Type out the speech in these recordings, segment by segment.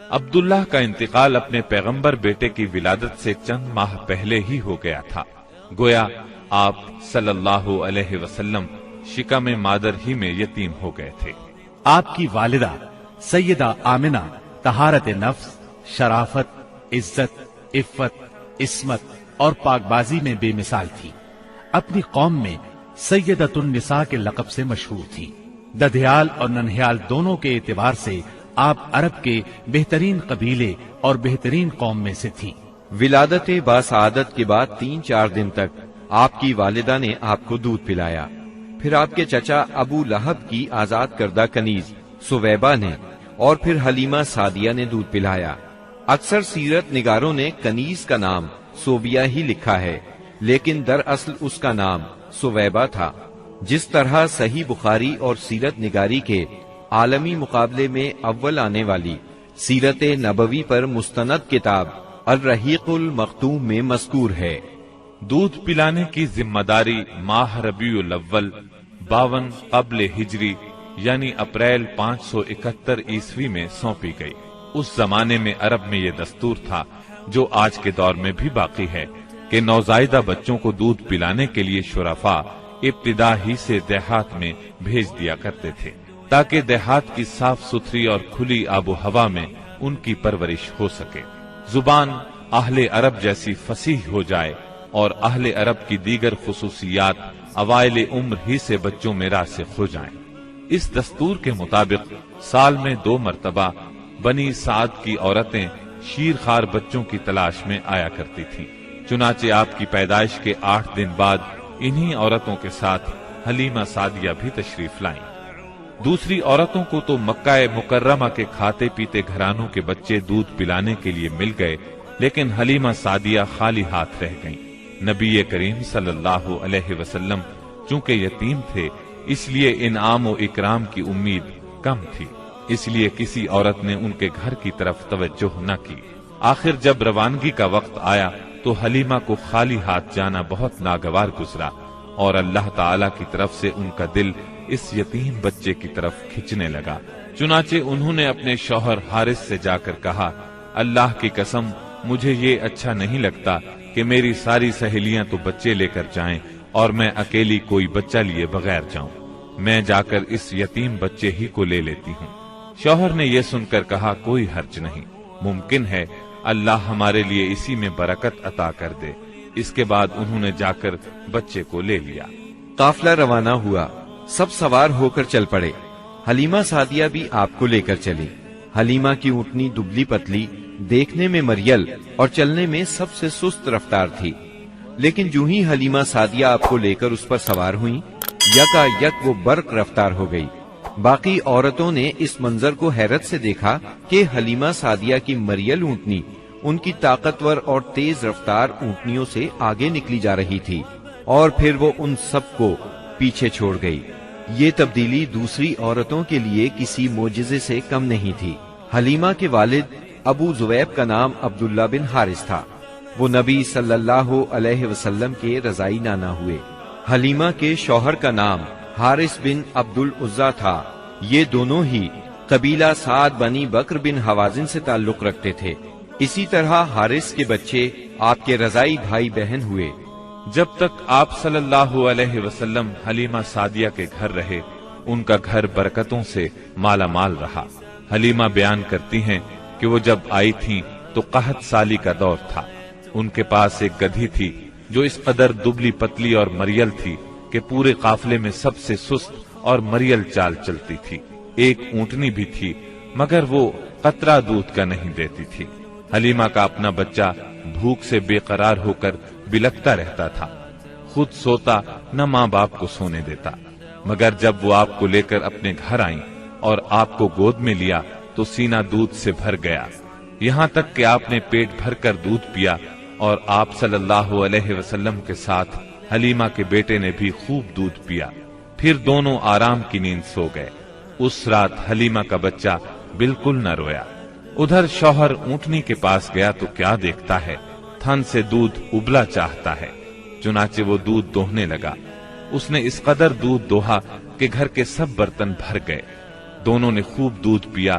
عبداللہ کا انتقال اپنے پیغمبر بیٹے کی ولادت سے چند ماہ پہلے ہی ہو گیا تھا۔ گویا آپ صلی اللہ علیہ وسلم شکم مادر ہی میں یتیم ہو گئے تھے۔ آپ کی والدہ سیدہ آمنہ طہارت نفس، شرافت، عزت، عفت، عصمت اور پاک بازی میں بے مثال تھی۔ اپنی قوم میں سیدۃ النساء کے لقب سے مشہور تھی۔ ددھیال اور ننہیال دونوں کے اعتبار سے آپ عرب کے بہترین قبیلے اور بہترین قوم میں سے تھیں۔ ولادت باسعادت کے بعد 3-4 دن تک آپ کی والدہ نے آپ کو دودھ پلایا۔ پھر آپ کے چچا ابو لہب کی آزاد کردہ کنیز سویبہ نے اور پھر حلیمہ سعدیہ نے دودھ پلایا۔ اکثر سیرت نگاروں نے کنیز کا نام سوبیہ ہی لکھا ہے، لیکن دراصل اس کا نام سویبہ تھا۔ جس طرح صحیح بخاری اور سیرت نگاری کے عالمی مقابلے میں اول آنے والی سیرت نبوی پر مستند کتاب الرحیق المختوم میں مذکور ہے۔ دودھ پلانے کی ذمہ داری ماہ ربیع الاول 52 قبل ہجری یعنی اپریل 571 عیسوی میں سونپی گئی۔ اس زمانے میں عرب میں یہ دستور تھا، جو آج کے دور میں بھی باقی ہے، کہ نوزائیدہ بچوں کو دودھ پلانے کے لیے شرفاء ابتدا ہی سے دیہات میں بھیج دیا کرتے تھے، تاکہ دیہات کی صاف ستھری اور کھلی آب و ہوا میں ان کی پرورش ہو سکے، زبان اہل عرب جیسی فصیح ہو جائے اور اہل عرب کی دیگر خصوصیات اوائل عمر ہی سے بچوں میں راسخ ہو جائیں۔ اس دستور کے مطابق سال میں 2 مرتبہ بنی سعد کی عورتیں شیرخوار بچوں کی تلاش میں آیا کرتی تھیں۔ چنانچہ آپ کی پیدائش کے 8 دن بعد انہی عورتوں کے ساتھ حلیمہ سعدیہ بھی تشریف لائیں۔ دوسری عورتوں کو تو مکہ مکرمہ کے کھاتے پیتے گھرانوں کے بچے دودھ پلانے کے لیے مل گئے، لیکن حلیمہ سعدیہ خالی ہاتھ رہ گئیں۔ نبی کریم صلی اللہ علیہ وسلم چونکہ یتیم تھے، اس لیے انعام و اکرام کی امید کم تھی، اس لیے کسی عورت نے ان کے گھر کی طرف توجہ نہ کی۔ آخر جب روانگی کا وقت آیا تو حلیمہ کو خالی ہاتھ جانا بہت ناگوار گزرا، اور اللہ تعالی کی طرف سے ان کا دل اس یتیم بچے کی طرف کھنچنے لگا۔ چنانچہ انہوں نے اپنے شوہر حارث سے جا کر کہا، اللہ کی قسم مجھے یہ اچھا نہیں لگتا کہ میری ساری سہیلیاں تو بچے لے کر جائیں اور میں اکیلی کوئی بچہ لیے بغیر جاؤں، میں جا کر اس یتیم بچے ہی کو لے لیتی ہوں۔ شوہر نے یہ سن کر کہا، کوئی حرج نہیں، ممکن ہے اللہ ہمارے لیے اسی میں برکت عطا کر دے۔ اس کے بعد انہوں نے جا کر بچے کو لے لیا۔ قافلہ روانہ ہوا، سب سوار ہو کر چل پڑے۔ حلیمہ سعدیہ بھی آپ کو لے کر چلی۔ حلیمہ کی اونٹنی دبلی پتلی، دیکھنے میں مریل اور چلنے میں سب سے سست رفتار تھی، لیکن جو ہی حلیمہ سعدیہ آپ کو لے کر اس پر سوار ہوئیں، یکا یک وہ برق رفتار ہو گئی۔ باقی عورتوں نے اس منظر کو حیرت سے دیکھا کہ حلیمہ سعدیہ کی مریل اونٹنی ان کی طاقتور اور تیز رفتار اونٹنیوں سے آگے نکلی جا رہی تھی، اور پھر وہ ان سب کو پیچھے چھوڑ گئی۔ یہ تبدیلی دوسری عورتوں کے لیے کسی معجزے سے کم نہیں تھی۔ حلیمہ کے والد ابو زویب کا نام عبداللہ بن حارث تھا، وہ نبی صلی اللہ علیہ وسلم کے رضائی نانا ہوئے۔ حلیمہ کے شوہر کا نام حارث بن عبد العزیٰ تھا، یہ دونوں ہی قبیلہ سعد بنی بکر بن حوازن سے تعلق رکھتے تھے۔ اسی طرح حارث کے بچے آپ کے رضائی بھائی بہن ہوئے۔ جب تک آپ صلی اللہ علیہ وسلم حلیمہ سعدیہ کے گھر رہے، ان کا گھر برکتوں سے مالا مال رہا۔ حلیمہ بیان کرتی ہیں کہ وہ جب آئی تھیں تو قحط سالی کا دور تھا۔ ان کے پاس ایک گدھی تھی جو اس قدر دبلی پتلی اور مریل تھی کہ پورے قافلے میں سب سے سست اور مریل چال چلتی تھی۔ ایک اونٹنی بھی تھی، مگر وہ قطرہ دودھ کا نہیں دیتی تھی۔ حلیمہ کا اپنا بچہ بھوک سے بے قرار ہو کر بلکتا رہتا تھا، خود سوتا نہ ماں باپ کو سونے دیتا، مگر جب وہ آپ کو لے کر اپنے گھر آئیں اور آپ کو گود میں لیا تو سینہ دودھ سے بھر گیا، یہاں تک کہ آپ نے پیٹ بھر کر دودھ پیا، اور آپ صلی اللہ علیہ وسلم کے ساتھ حلیمہ کے بیٹے نے بھی خوب دودھ پیا۔ پھر دونوں آرام کی نیند سو گئے۔ اس رات حلیمہ کا بچہ بالکل نہ رویا۔ ادھر شوہر اونٹنی کے پاس گیا تو کیا دیکھتا ہے، تھن سے دودھ ابلا چاہتا ہے، چنانچہ وہ دودھ دوہنے لگا۔ اس نے اس قدر دودھ دوہا کہ گھر کے سب برتن بھر گئے۔ دونوں نے خوب دودھ پیا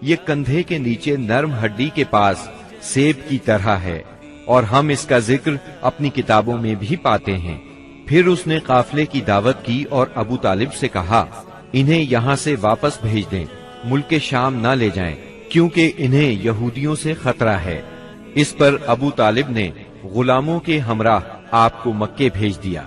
یہ کندھے کے نیچے نرم ہڈی کے پاس سیب کی طرح ہے، اور ہم اس کا ذکر اپنی کتابوں میں بھی پاتے ہیں۔ پھر اس نے قافلے کی دعوت کی اور ابو طالب سے کہا انہیں یہاں سے واپس بھیج دیں، ملک شام نہ لے جائیں، کیونکہ انہیں یہودیوں سے خطرہ ہے۔ اس پر ابو طالب نے غلاموں کے ہمراہ آپ کو مکے بھیج دیا۔